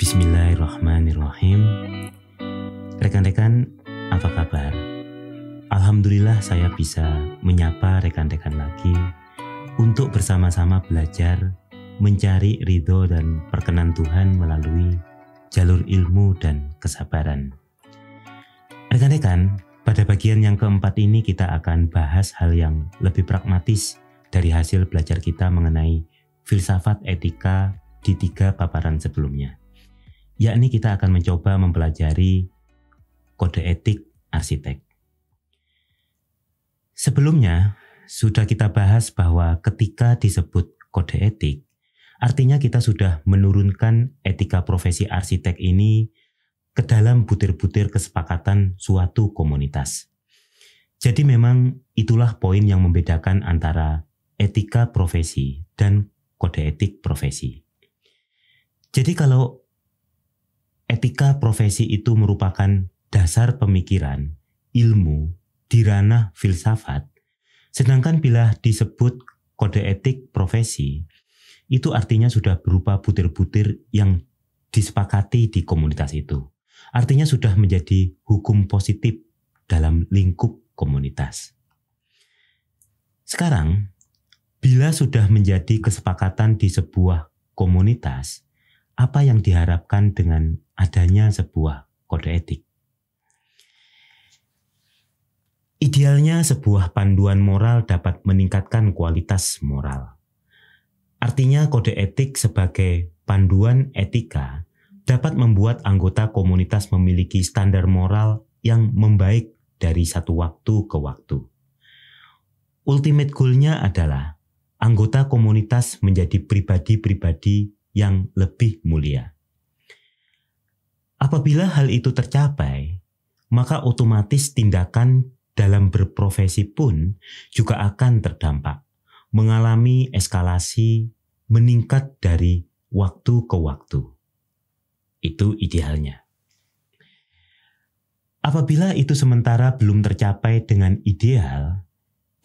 Bismillahirrahmanirrahim. Rekan-rekan, apa kabar? Alhamdulillah saya bisa menyapa rekan-rekan lagi untuk bersama-sama belajar mencari ridho dan perkenan Tuhan melalui jalur ilmu dan kesabaran. Rekan-rekan, pada bagian yang keempat ini kita akan bahas hal yang lebih pragmatis dari hasil belajar kita mengenai filsafat etika di 3 paparan sebelumnya. Yakni kita akan mencoba mempelajari kode etik arsitek. Sebelumnya, sudah kita bahas bahwa ketika disebut kode etik, artinya kita sudah menurunkan etika profesi arsitek ini ke dalam butir-butir kesepakatan suatu komunitas. Jadi memang itulah poin yang membedakan antara etika profesi dan kode etik profesi. Jadi kalau etika profesi itu merupakan dasar pemikiran, ilmu, di ranah filsafat, sedangkan bila disebut kode etik profesi, itu artinya sudah berupa butir-butir yang disepakati di komunitas itu. Artinya sudah menjadi hukum positif dalam lingkup komunitas. Sekarang, bila sudah menjadi kesepakatan di sebuah komunitas, apa yang diharapkan dengan adanya sebuah kode etik? Idealnya sebuah panduan moral dapat meningkatkan kualitas moral. Artinya kode etik sebagai panduan etika dapat membuat anggota komunitas memiliki standar moral yang membaik dari satu waktu ke waktu. Ultimate goal-nya adalah anggota komunitas menjadi pribadi-pribadi yang lebih mulia. Apabila hal itu tercapai, maka otomatis tindakan dalam berprofesi pun juga akan terdampak, mengalami eskalasi meningkat dari waktu ke waktu. Itu idealnya. Apabila itu sementara belum tercapai dengan ideal,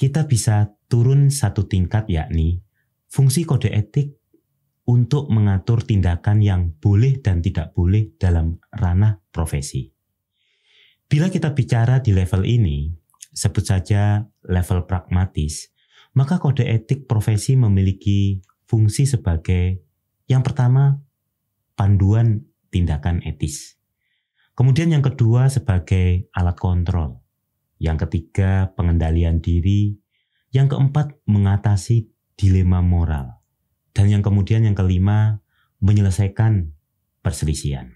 kita bisa turun satu tingkat, yakni fungsi kode etik untuk mengatur tindakan yang boleh dan tidak boleh dalam ranah profesi. Bila kita bicara di level ini, sebut saja level pragmatis, maka kode etik profesi memiliki fungsi sebagai yang pertama, panduan tindakan etis. Kemudian yang kedua sebagai alat kontrol. Yang ketiga pengendalian diri. Yang keempat mengatasi dilema moral. Dan yang kemudian yang kelima menyelesaikan perselisihan.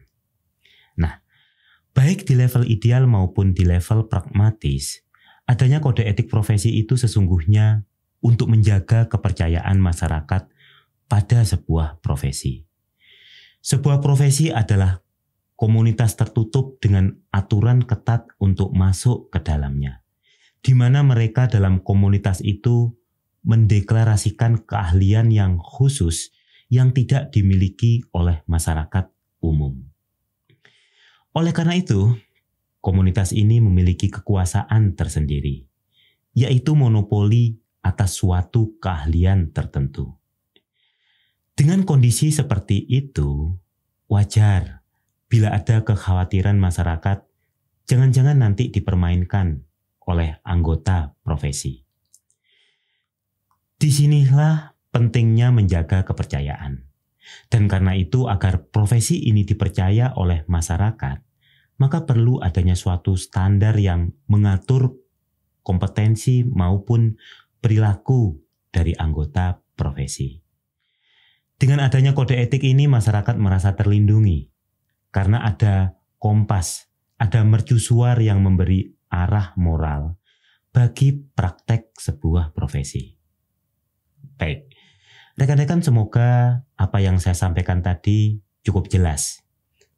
Nah, baik di level ideal maupun di level pragmatis, adanya kode etik profesi itu sesungguhnya untuk menjaga kepercayaan masyarakat pada sebuah profesi. Sebuah profesi adalah komunitas tertutup dengan aturan ketat untuk masuk ke dalamnya, di mana mereka dalam komunitas itu mendeklarasikan keahlian yang khusus yang tidak dimiliki oleh masyarakat umum. Oleh karena itu, komunitas ini memiliki kekuasaan tersendiri, yaitu monopoli atas suatu keahlian tertentu. Dengan kondisi seperti itu, wajar bila ada kekhawatiran masyarakat jangan-jangan nanti dipermainkan oleh anggota profesi. Disinilah pentingnya menjaga kepercayaan. Dan karena itu agar profesi ini dipercaya oleh masyarakat, maka perlu adanya suatu standar yang mengatur kompetensi maupun perilaku dari anggota profesi. Dengan adanya kode etik ini masyarakat merasa terlindungi karena ada kompas, ada mercusuar yang memberi arah moral bagi praktek sebuah profesi. Baik, rekan-rekan, semoga apa yang saya sampaikan tadi cukup jelas.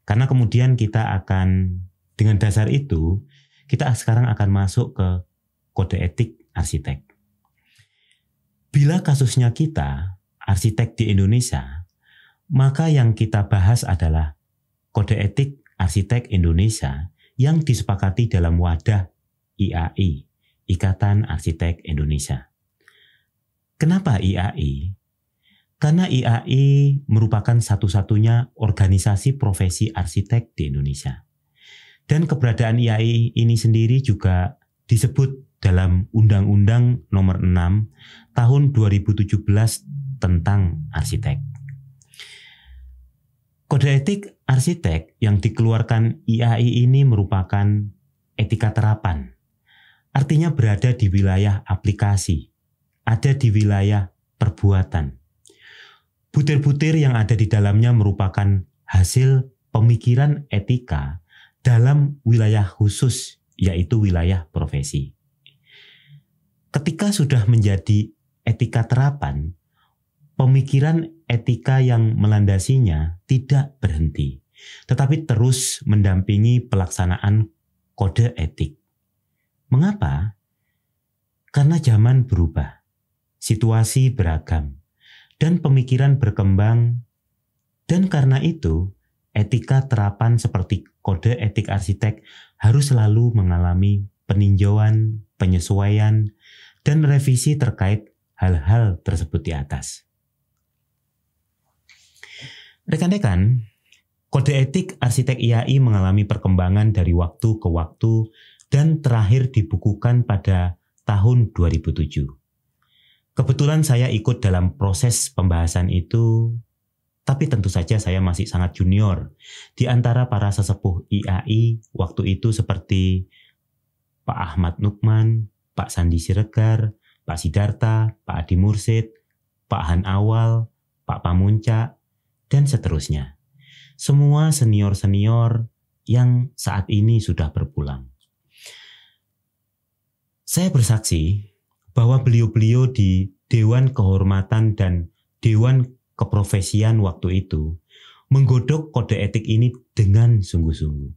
Karena kemudian kita akan, dengan dasar itu, kita sekarang akan masuk ke kode etik arsitek. Bila kasusnya kita, arsitek di Indonesia, maka yang kita bahas adalah kode etik arsitek Indonesia yang disepakati dalam wadah IAI, Ikatan Arsitek Indonesia. Kenapa IAI? Karena IAI merupakan satu-satunya organisasi profesi arsitek di Indonesia. Dan keberadaan IAI ini sendiri juga disebut dalam Undang-Undang Nomor 6 Tahun 2017 tentang arsitek. Kode etik arsitek yang dikeluarkan IAI ini merupakan etika terapan. Artinya berada di wilayah aplikasi, ada di wilayah perbuatan. Butir-butir yang ada di dalamnya merupakan hasil pemikiran etika dalam wilayah khusus, yaitu wilayah profesi. Ketika sudah menjadi etika terapan, pemikiran etika yang melandasinya tidak berhenti, tetapi terus mendampingi pelaksanaan kode etik. Mengapa? Karena zaman berubah, situasi beragam, dan pemikiran berkembang, dan karena itu etika terapan seperti kode etik arsitek harus selalu mengalami peninjauan, penyesuaian, dan revisi terkait hal-hal tersebut di atas. Rekan-rekan, kode etik arsitek IAI mengalami perkembangan dari waktu ke waktu dan terakhir dibukukan pada tahun 2007. Kebetulan saya ikut dalam proses pembahasan itu, tapi tentu saja saya masih sangat junior di antara para sesepuh IAI waktu itu seperti Pak Ahmad Nukman, Pak Sandi Siregar, Pak Sidarta, Pak Adi Mursid, Pak Han Awal, Pak Pamuncak, dan seterusnya. Semua senior-senior yang saat ini sudah berpulang. Saya bersaksi bahwa beliau-beliau di Dewan Kehormatan dan Dewan Keprofesian waktu itu menggodok kode etik ini dengan sungguh-sungguh.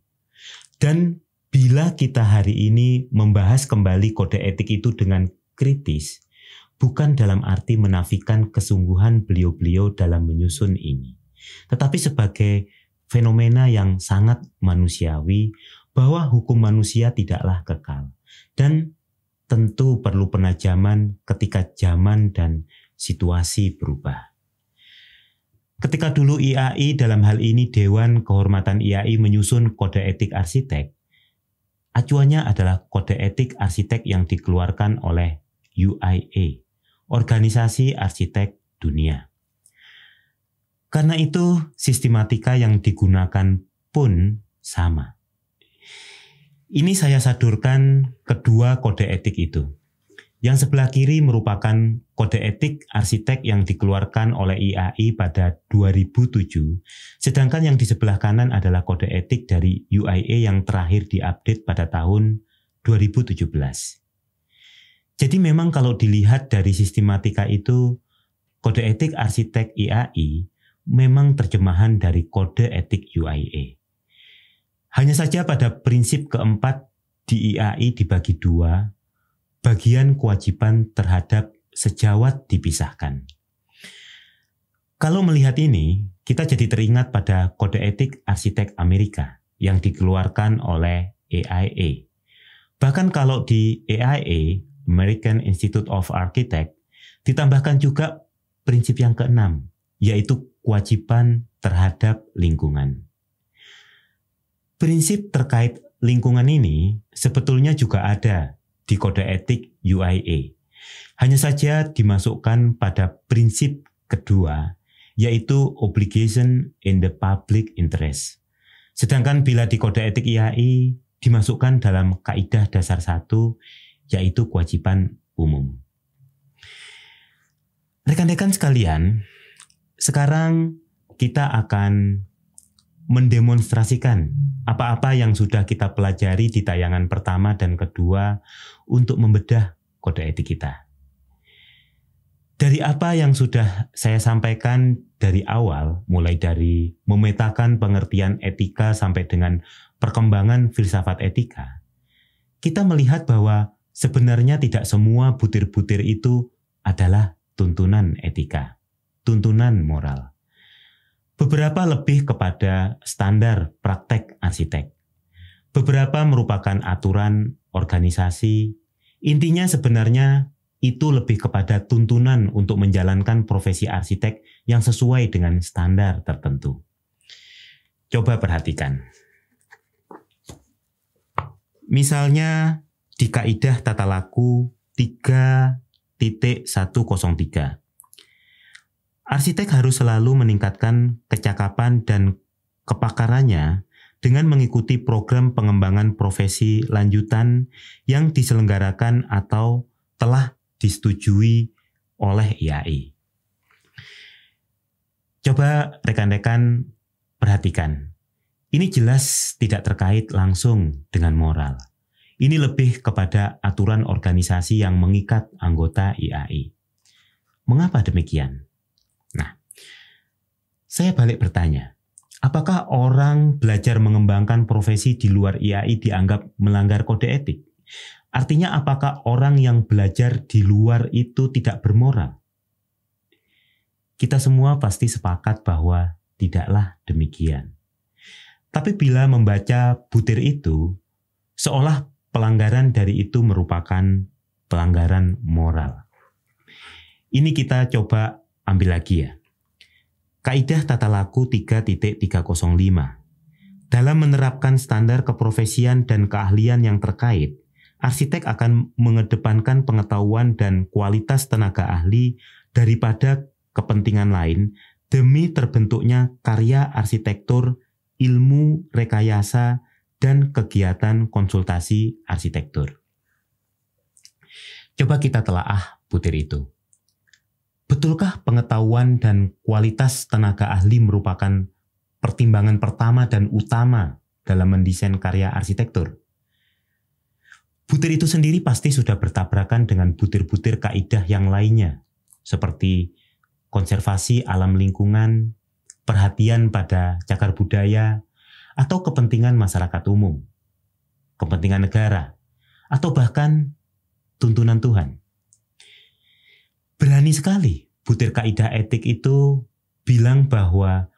Dan bila kita hari ini membahas kembali kode etik itu dengan kritis, bukan dalam arti menafikan kesungguhan beliau-beliau dalam menyusun ini, tetapi sebagai fenomena yang sangat manusiawi bahwa hukum manusia tidaklah kekal. Dan tentu perlu penajaman ketika zaman dan situasi berubah. Ketika dulu IAI, dalam hal ini Dewan Kehormatan IAI menyusun kode etik arsitek, acuannya adalah kode etik arsitek yang dikeluarkan oleh UIA, Organisasi Arsitek Dunia. Karena itu sistematika yang digunakan pun sama. Ini saya sadurkan kedua kode etik itu. Yang sebelah kiri merupakan kode etik arsitek yang dikeluarkan oleh IAI pada 2007, sedangkan yang di sebelah kanan adalah kode etik dari UIA yang terakhir diupdate pada tahun 2017. Jadi memang kalau dilihat dari sistematika itu, kode etik arsitek IAI memang terjemahan dari kode etik UIA. Hanya saja pada prinsip keempat di IAI dibagi dua, bagian kewajiban terhadap sejawat dipisahkan. Kalau melihat ini, kita jadi teringat pada kode etik arsitek Amerika yang dikeluarkan oleh AIA. Bahkan kalau di AIA, American Institute of Architects, ditambahkan juga prinsip yang keenam, yaitu kewajiban terhadap lingkungan. Prinsip terkait lingkungan ini sebetulnya juga ada di kode etik UIA. Hanya saja dimasukkan pada prinsip kedua, yaitu obligation in the public interest. Sedangkan bila di kode etik IAI dimasukkan dalam kaidah dasar 1, yaitu kewajiban umum. Rekan-rekan sekalian, sekarang kita akan mendemonstrasikan apa-apa yang sudah kita pelajari di tayangan pertama dan kedua untuk membedah kode etik kita. Dari apa yang sudah saya sampaikan dari awal, mulai dari memetakan pengertian etika sampai dengan perkembangan filsafat etika, kita melihat bahwa sebenarnya tidak semua butir-butir itu adalah tuntunan etika, tuntunan moral. Beberapa lebih kepada standar praktek arsitek. Beberapa merupakan aturan organisasi. Intinya sebenarnya itu lebih kepada tuntunan untuk menjalankan profesi arsitek yang sesuai dengan standar tertentu. Coba perhatikan. Misalnya di kaidah tata laku 3.103. Arsitek harus selalu meningkatkan kecakapan dan kepakarannya dengan mengikuti program pengembangan profesi lanjutan yang diselenggarakan atau telah disetujui oleh IAI. Coba rekan-rekan perhatikan. Ini jelas tidak terkait langsung dengan moral. Ini lebih kepada aturan organisasi yang mengikat anggota IAI. Mengapa demikian? Nah, saya balik bertanya. Apakah orang belajar mengembangkan profesi di luar IAI dianggap melanggar kode etik? Artinya apakah orang yang belajar di luar itu tidak bermoral? Kita semua pasti sepakat bahwa tidaklah demikian. Tapi bila membaca butir itu, seolah pelanggaran dari itu merupakan pelanggaran moral. Ini kita coba ambil lagi ya. Kaidah tata laku 3.305. Dalam menerapkan standar keprofesian dan keahlian yang terkait, arsitek akan mengedepankan pengetahuan dan kualitas tenaga ahli daripada kepentingan lain demi terbentuknya karya arsitektur, ilmu rekayasa, dan kegiatan konsultasi arsitektur. Coba kita telaah butir itu. Betulkah pengetahuan dan kualitas tenaga ahli merupakan pertimbangan pertama dan utama dalam mendesain karya arsitektur? Butir itu sendiri pasti sudah bertabrakan dengan butir-butir kaidah yang lainnya, seperti konservasi alam lingkungan, perhatian pada cagar budaya, atau kepentingan masyarakat umum, kepentingan negara, atau bahkan tuntunan Tuhan. Berani sekali butir kaidah etik itu bilang bahwa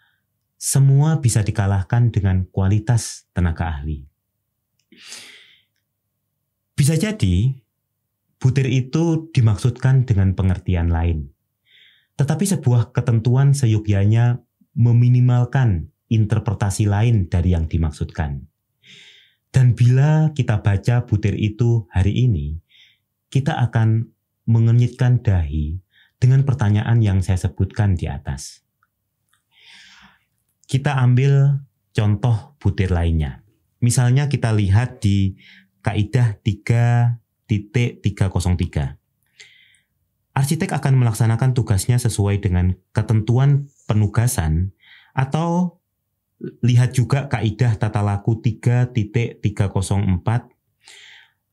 semua bisa dikalahkan dengan kualitas tenaga ahli. Bisa jadi butir itu dimaksudkan dengan pengertian lain. Tetapi sebuah ketentuan seyogyanya meminimalkan interpretasi lain dari yang dimaksudkan. Dan bila kita baca butir itu hari ini, kita akan mengenyitkan dahi dengan pertanyaan yang saya sebutkan di atas. Kita ambil contoh butir lainnya. Misalnya kita lihat di kaidah 3.303. Arsitek akan melaksanakan tugasnya sesuai dengan ketentuan penugasan, atau lihat juga kaidah tata laku 3.304.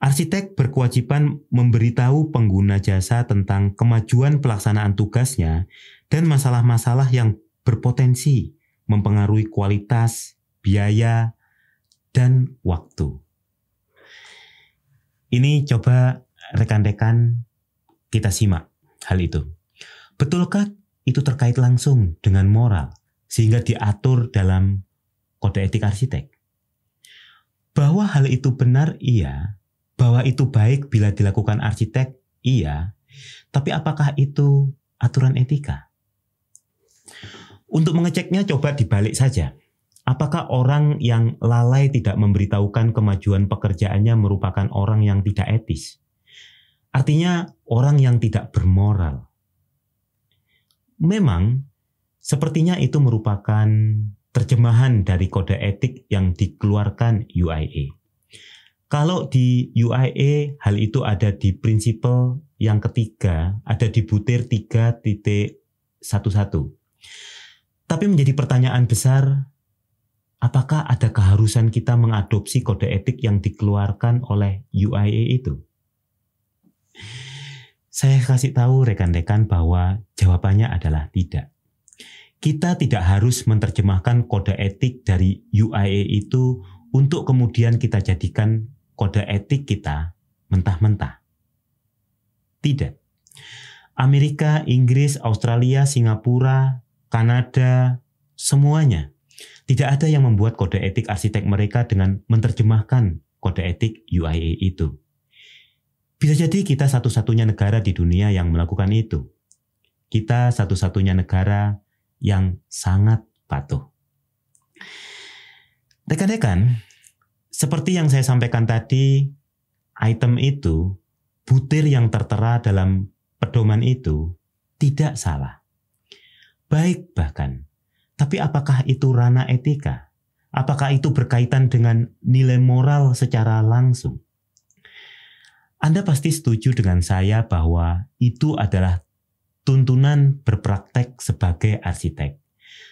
Arsitek berkewajiban memberitahu pengguna jasa tentang kemajuan pelaksanaan tugasnya dan masalah-masalah yang berpotensi mempengaruhi kualitas, biaya, dan waktu. Ini coba rekan-rekan kita simak hal itu. Betulkah itu terkait langsung dengan moral sehingga diatur dalam kode etik arsitek? Bahwa hal itu benar, iya. Bahwa itu baik bila dilakukan arsitek, iya. Tapi apakah itu aturan etika? Untuk mengeceknya coba dibalik saja. Apakah orang yang lalai tidak memberitahukan kemajuan pekerjaannya merupakan orang yang tidak etis? Artinya orang yang tidak bermoral. Memang sepertinya itu merupakan terjemahan dari kode etik yang dikeluarkan UIA. Kalau di UIA hal itu ada di prinsipal yang ketiga, ada di butir 3.11. Tapi menjadi pertanyaan besar, apakah ada keharusan kita mengadopsi kode etik yang dikeluarkan oleh UIA itu? Saya kasih tahu rekan-rekan bahwa jawabannya adalah tidak. Kita tidak harus menerjemahkan kode etik dari UIA itu untuk kemudian kita jadikan kode etik kita mentah-mentah. Tidak. Amerika, Inggris, Australia, Singapura, Kanada, semuanya. Tidak ada yang membuat kode etik arsitek mereka dengan menerjemahkan kode etik UIA itu. Bisa jadi kita satu-satunya negara di dunia yang melakukan itu. Kita satu-satunya negara yang sangat patuh. Rekan-rekan, seperti yang saya sampaikan tadi, item itu, butir yang tertera dalam pedoman itu tidak salah. Baik bahkan, tapi apakah itu ranah etika? Apakah itu berkaitan dengan nilai moral secara langsung? Anda pasti setuju dengan saya bahwa itu adalah tuntunan berpraktek sebagai arsitek.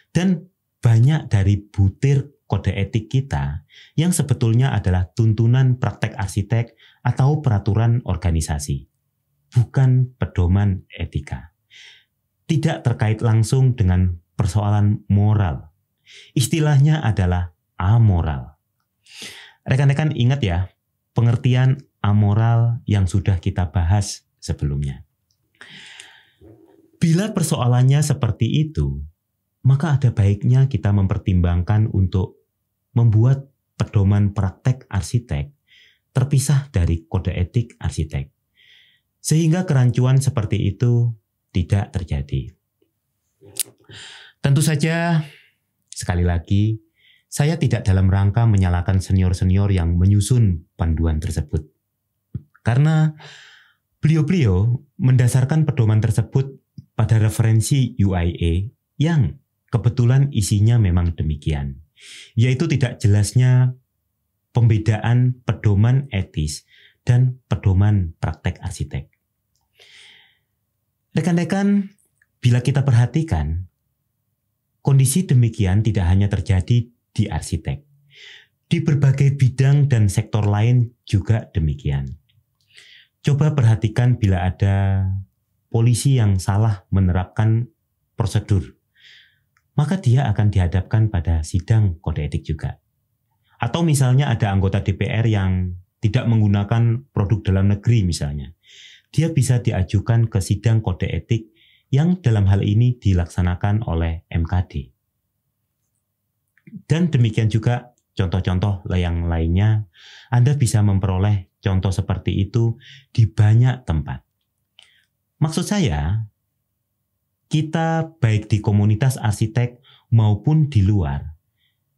Dan banyak dari butir kode etik kita yang sebetulnya adalah tuntunan praktek arsitek atau peraturan organisasi, bukan pedoman etika. Tidak terkait langsung dengan persoalan moral. Istilahnya adalah amoral. Rekan-rekan ingat ya, pengertian amoral yang sudah kita bahas sebelumnya. Bila persoalannya seperti itu, maka ada baiknya kita mempertimbangkan untuk membuat pedoman praktek arsitek terpisah dari kode etik arsitek. Sehingga kerancuan seperti itu tidak terjadi. Tentu saja, sekali lagi, saya tidak dalam rangka menyalahkan senior-senior yang menyusun panduan tersebut. Karena beliau-beliau mendasarkan pedoman tersebut pada referensi UIA yang kebetulan isinya memang demikian, yaitu tidak jelasnya pembedaan pedoman etis dan pedoman praktek arsitek. Rekan-rekan, bila kita perhatikan, kondisi demikian tidak hanya terjadi di arsitek. Di berbagai bidang dan sektor lain juga demikian. Coba perhatikan bila ada polisi yang salah menerapkan prosedur, maka dia akan dihadapkan pada sidang kode etik juga. Atau misalnya ada anggota DPR yang tidak menggunakan produk dalam negeri misalnya, dia bisa diajukan ke sidang kode etik yang dalam hal ini dilaksanakan oleh MKD. Dan demikian juga contoh-contoh yang lainnya, Anda bisa memperoleh contoh seperti itu di banyak tempat. Maksud saya, kita baik di komunitas arsitek maupun di luar,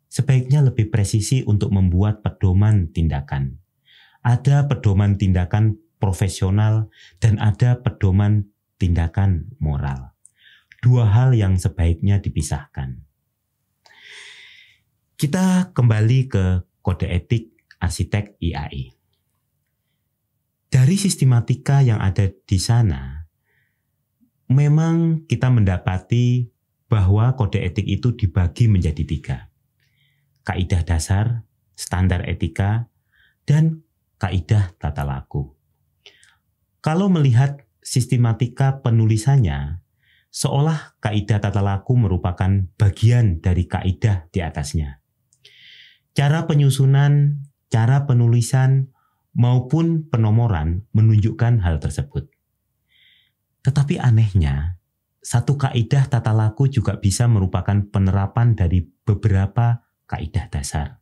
sebaiknya lebih presisi untuk membuat pedoman tindakan. Ada pedoman tindakan profesional dan ada pedoman tindakan moral. Dua hal yang sebaiknya dipisahkan. Kita kembali ke kode etik arsitek IAI. Dari sistematika yang ada di sana, memang kita mendapati bahwa kode etik itu dibagi menjadi 3. Kaidah dasar, standar etika, dan kaidah tata laku. Kalau melihat sistematika penulisannya, seolah kaidah tata laku merupakan bagian dari kaidah di atasnya. Cara penyusunan, cara penulisan, maupun penomoran menunjukkan hal tersebut. Tetapi anehnya, satu kaidah tata laku juga bisa merupakan penerapan dari beberapa kaidah dasar.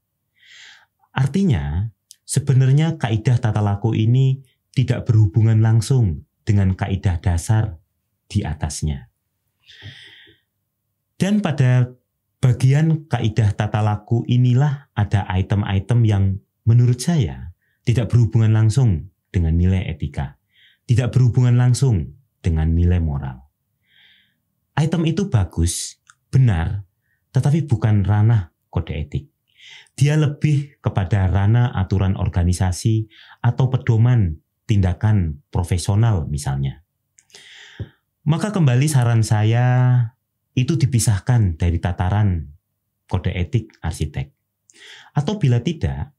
Artinya, sebenarnya kaidah tata laku ini tidak berhubungan langsung dengan kaidah dasar di atasnya. Dan pada bagian kaidah tata laku inilah ada item-item yang menurut saya tidak berhubungan langsung dengan nilai etika, tidak berhubungan langsung dengan nilai moral. Item itu bagus, benar, tetapi bukan ranah kode etik. Dia lebih kepada ranah aturan organisasi atau pedoman tindakan profesional misalnya. Maka kembali saran saya itu dipisahkan dari tataran kode etik arsitek. Atau bila tidak,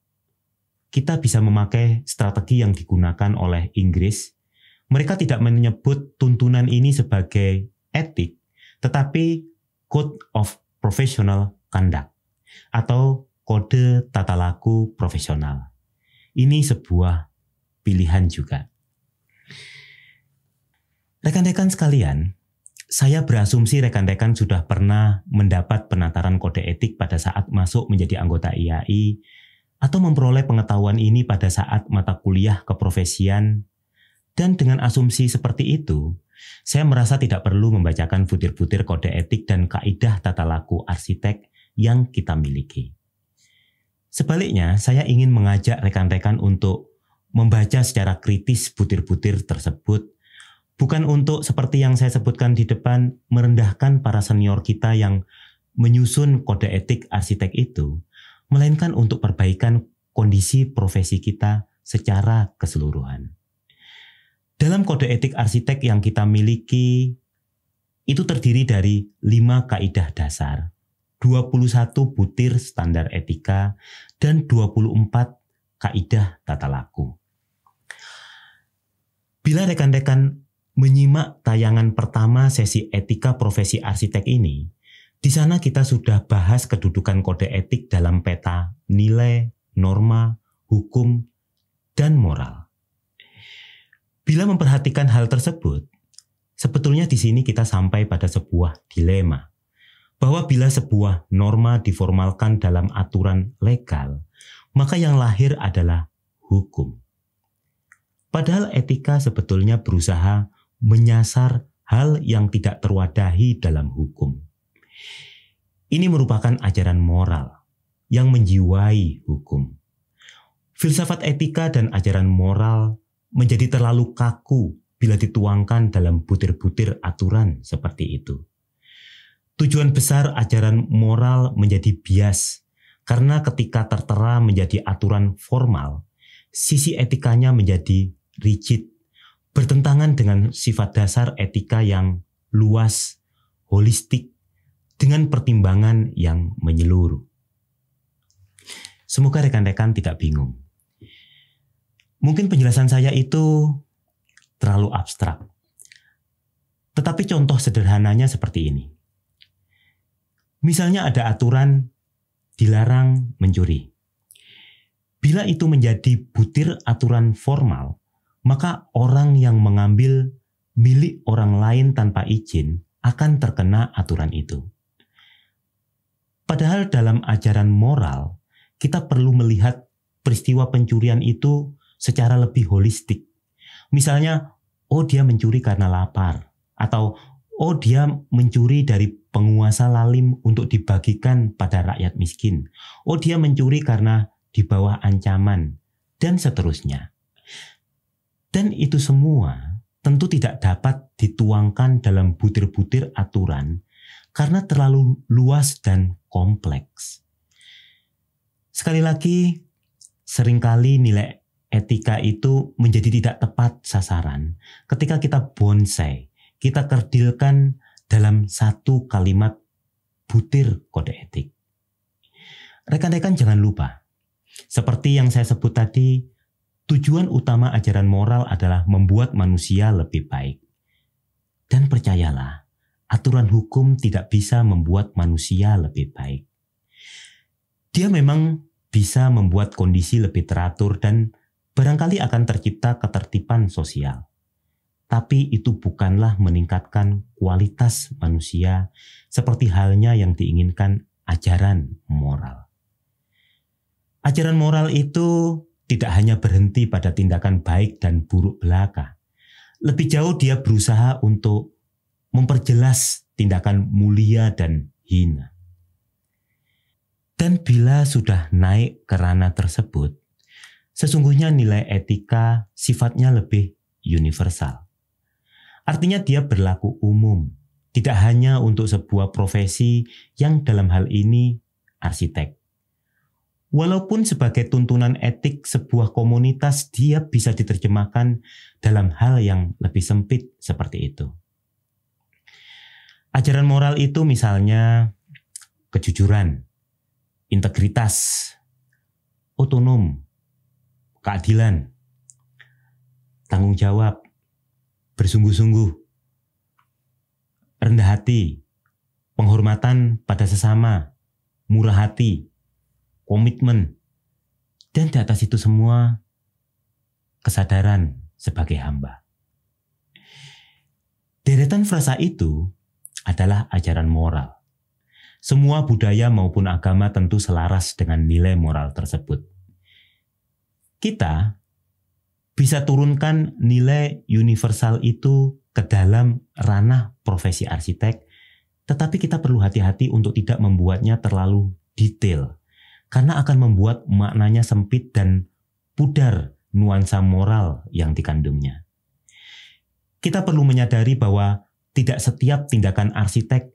kita bisa memakai strategi yang digunakan oleh Inggris. Mereka tidak menyebut tuntunan ini sebagai etik, tetapi Code of Professional Conduct atau kode tata laku profesional. Ini sebuah pilihan juga. Rekan-rekan sekalian, saya berasumsi rekan-rekan sudah pernah mendapat penataran kode etik pada saat masuk menjadi anggota IAI atau memperoleh pengetahuan ini pada saat mata kuliah keprofesian Dan dengan asumsi seperti itu, saya merasa tidak perlu membacakan butir-butir kode etik dan kaidah tata laku arsitek yang kita miliki. Sebaliknya, saya ingin mengajak rekan-rekan untuk membaca secara kritis butir-butir tersebut, bukan untuk seperti yang saya sebutkan di depan, merendahkan para senior kita yang menyusun kode etik arsitek itu, melainkan untuk perbaikan kondisi profesi kita secara keseluruhan. Dalam kode etik arsitek yang kita miliki, itu terdiri dari 5 kaidah dasar, 21 butir standar etika, dan 24 kaidah tata laku. Bila rekan-rekan menyimak tayangan pertama sesi etika profesi arsitek ini, di sana kita sudah bahas kedudukan kode etik dalam peta nilai, norma, hukum, dan moral. Bila memperhatikan hal tersebut, sebetulnya di sini kita sampai pada sebuah dilema, bahwa bila sebuah norma diformalkan dalam aturan legal, maka yang lahir adalah hukum. Padahal etika sebetulnya berusaha menyasar hal yang tidak terwadahi dalam hukum. Ini merupakan ajaran moral yang menjiwai hukum. Filsafat etika dan ajaran moral menjadi terlalu kaku bila dituangkan dalam butir-butir aturan seperti itu. Tujuan besar ajaran moral menjadi bias karena ketika tertera menjadi aturan formal, sisi etikanya menjadi rigid, bertentangan dengan sifat dasar etika yang luas, holistik, dengan pertimbangan yang menyeluruh. Semoga rekan-rekan tidak bingung. Mungkin penjelasan saya itu terlalu abstrak. Tetapi contoh sederhananya seperti ini. Misalnya ada aturan dilarang mencuri. Bila itu menjadi butir aturan formal, maka orang yang mengambil milik orang lain tanpa izin akan terkena aturan itu. Padahal dalam ajaran moral, kita perlu melihat peristiwa pencurian itu secara lebih holistik. Misalnya, oh dia mencuri karena lapar, atau oh dia mencuri dari penguasa lalim untuk dibagikan pada rakyat miskin. Oh dia mencuri karena di bawah ancaman, dan seterusnya. Dan itu semua tentu tidak dapat dituangkan dalam butir-butir aturan karena terlalu luas dan kompleks. Sekali lagi, seringkali nilai etika itu menjadi tidak tepat sasaran ketika kita bonsai, kita kerdilkan dalam satu kalimat butir kode etik. Rekan-rekan jangan lupa, seperti yang saya sebut tadi, tujuan utama ajaran moral adalah membuat manusia lebih baik. Dan percayalah, aturan hukum tidak bisa membuat manusia lebih baik. Dia memang bisa membuat kondisi lebih teratur dan barangkali akan tercipta ketertiban sosial. Tapi itu bukanlah meningkatkan kualitas manusia seperti halnya yang diinginkan ajaran moral. Ajaran moral itu tidak hanya berhenti pada tindakan baik dan buruk belaka. Lebih jauh dia berusaha untuk memperjelas tindakan mulia dan hina. Dan bila sudah naik ke ranah tersebut, sesungguhnya nilai etika sifatnya lebih universal. Artinya dia berlaku umum, tidak hanya untuk sebuah profesi yang dalam hal ini arsitek. Walaupun sebagai tuntunan etik sebuah komunitas dia bisa diterjemahkan dalam hal yang lebih sempit seperti itu. Ajaran moral itu misalnya kejujuran, integritas, otonom, keadilan, tanggung jawab, bersungguh-sungguh, rendah hati, penghormatan pada sesama, murah hati, komitmen, dan di atas itu semua kesadaran sebagai hamba. Deretan frasa itu adalah ajaran moral. Semua budaya maupun agama tentu selaras dengan nilai moral tersebut. Kita bisa turunkan nilai universal itu ke dalam ranah profesi arsitek, tetapi kita perlu hati-hati untuk tidak membuatnya terlalu detail, karena akan membuat maknanya sempit dan pudar nuansa moral yang dikandungnya. Kita perlu menyadari bahwa tidak setiap tindakan arsitek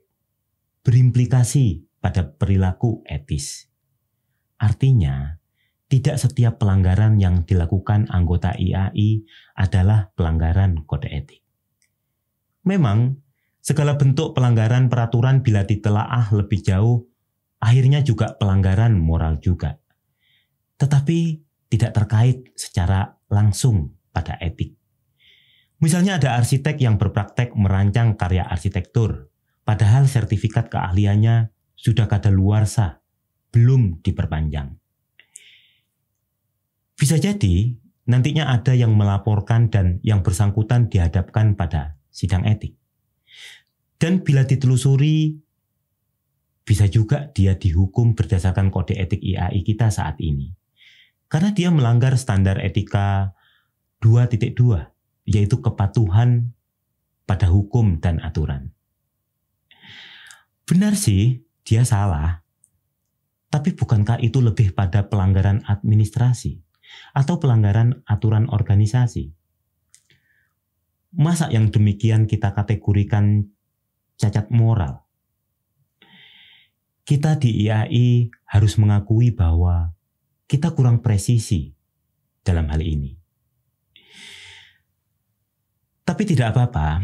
berimplikasi pada perilaku etis. Artinya, tidak setiap pelanggaran yang dilakukan anggota IAI adalah pelanggaran kode etik. Memang, segala bentuk pelanggaran peraturan bila ditelaah lebih jauh, akhirnya juga pelanggaran moral juga. Tetapi tidak terkait secara langsung pada etik. Misalnya ada arsitek yang berpraktek merancang karya arsitektur, padahal sertifikat keahliannya sudah kadaluarsa, belum diperpanjang. Bisa jadi nantinya ada yang melaporkan dan yang bersangkutan dihadapkan pada sidang etik. Dan bila ditelusuri, bisa juga dia dihukum berdasarkan kode etik IAI kita saat ini. Karena dia melanggar standar etika 2.2, yaitu kepatuhan pada hukum dan aturan. Benar sih, dia salah. Tapi bukankah itu lebih pada pelanggaran administrasi atau pelanggaran aturan organisasi? Masa yang demikian kita kategorikan cacat moral? Kita di IAI harus mengakui bahwa kita kurang presisi dalam hal ini. Tapi tidak apa-apa,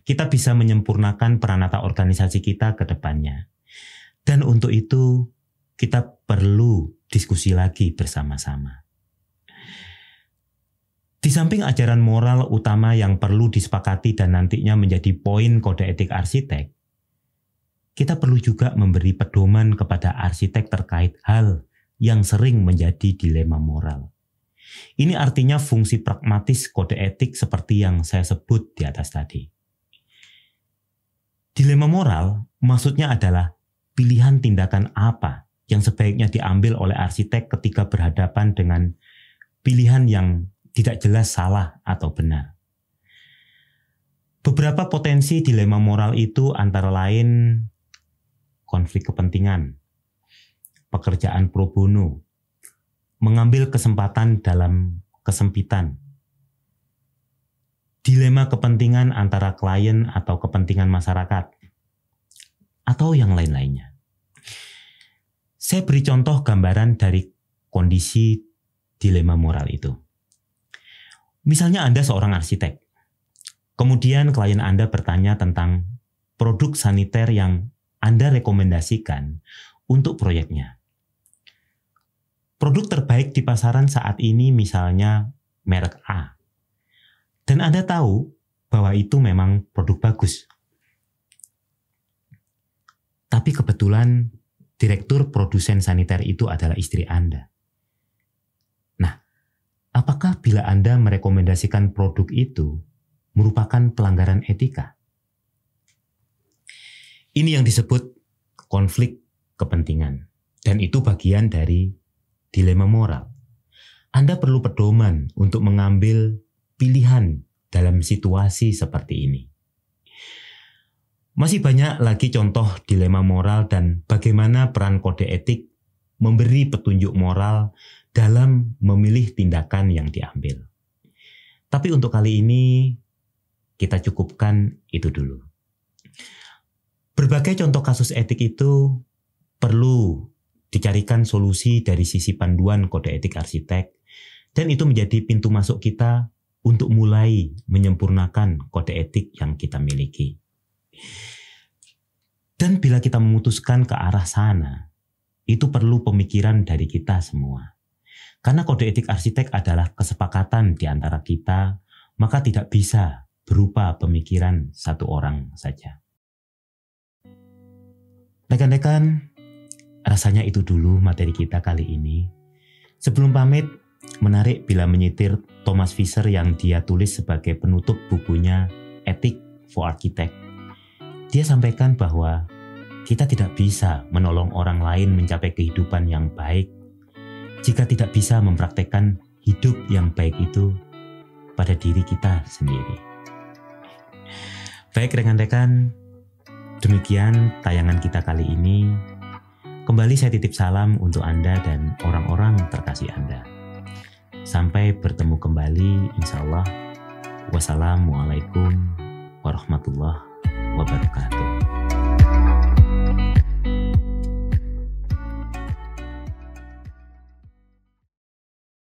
kita bisa menyempurnakan peranata organisasi kita ke depannya. Dan untuk itu, kita perlu diskusi lagi bersama-sama. Di samping ajaran moral utama yang perlu disepakati dan nantinya menjadi poin kode etik arsitek, kita perlu juga memberi pedoman kepada arsitek terkait hal yang sering menjadi dilema moral. Ini artinya fungsi pragmatis kode etik seperti yang saya sebut di atas tadi. Dilema moral maksudnya adalah pilihan tindakan apa yang sebaiknya diambil oleh arsitek ketika berhadapan dengan pilihan yang tidak jelas salah atau benar. Beberapa potensi dilema moral itu antara lain konflik kepentingan, pekerjaan pro bono, mengambil kesempatan dalam kesempitan, dilema kepentingan antara klien atau kepentingan masyarakat, atau yang lain-lainnya. Saya beri contoh gambaran dari kondisi dilema moral itu. Misalnya Anda seorang arsitek, kemudian klien Anda bertanya tentang produk saniter yang Anda rekomendasikan untuk proyeknya. Produk terbaik di pasaran saat ini misalnya merek A. Dan Anda tahu bahwa itu memang produk bagus. Tapi kebetulan direktur produsen saniter itu adalah istri Anda. Nah, apakah bila Anda merekomendasikan produk itu merupakan pelanggaran etika? Ini yang disebut konflik kepentingan. Dan itu bagian dari dilema moral. Anda perlu pedoman untuk mengambil pilihan dalam situasi seperti ini. Masih banyak lagi contoh dilema moral dan bagaimana peran kode etik memberi petunjuk moral dalam memilih tindakan yang diambil. Tapi untuk kali ini kita cukupkan itu dulu. Berbagai contoh kasus etik itu perlu dicarikan solusi dari sisi panduan kode etik arsitek, dan itu menjadi pintu masuk kita untuk mulai menyempurnakan kode etik yang kita miliki. Dan bila kita memutuskan ke arah sana, itu perlu pemikiran dari kita semua. Karena kode etik arsitek adalah kesepakatan di antara kita, maka tidak bisa berupa pemikiran satu orang saja. Rekan-rekan, rasanya itu dulu materi kita kali ini. Sebelum pamit, menarik bila menyitir Thomas Fisher yang dia tulis sebagai penutup bukunya Ethic for Architect. Dia sampaikan bahwa kita tidak bisa menolong orang lain mencapai kehidupan yang baik jika tidak bisa mempraktekkan hidup yang baik itu pada diri kita sendiri. Baik rekan-rekan, demikian tayangan kita kali ini. Kembali saya titip salam untuk Anda dan orang-orang terkasih Anda. Sampai bertemu kembali insya Allah. Wassalamualaikum warahmatullahi wabarakatuh.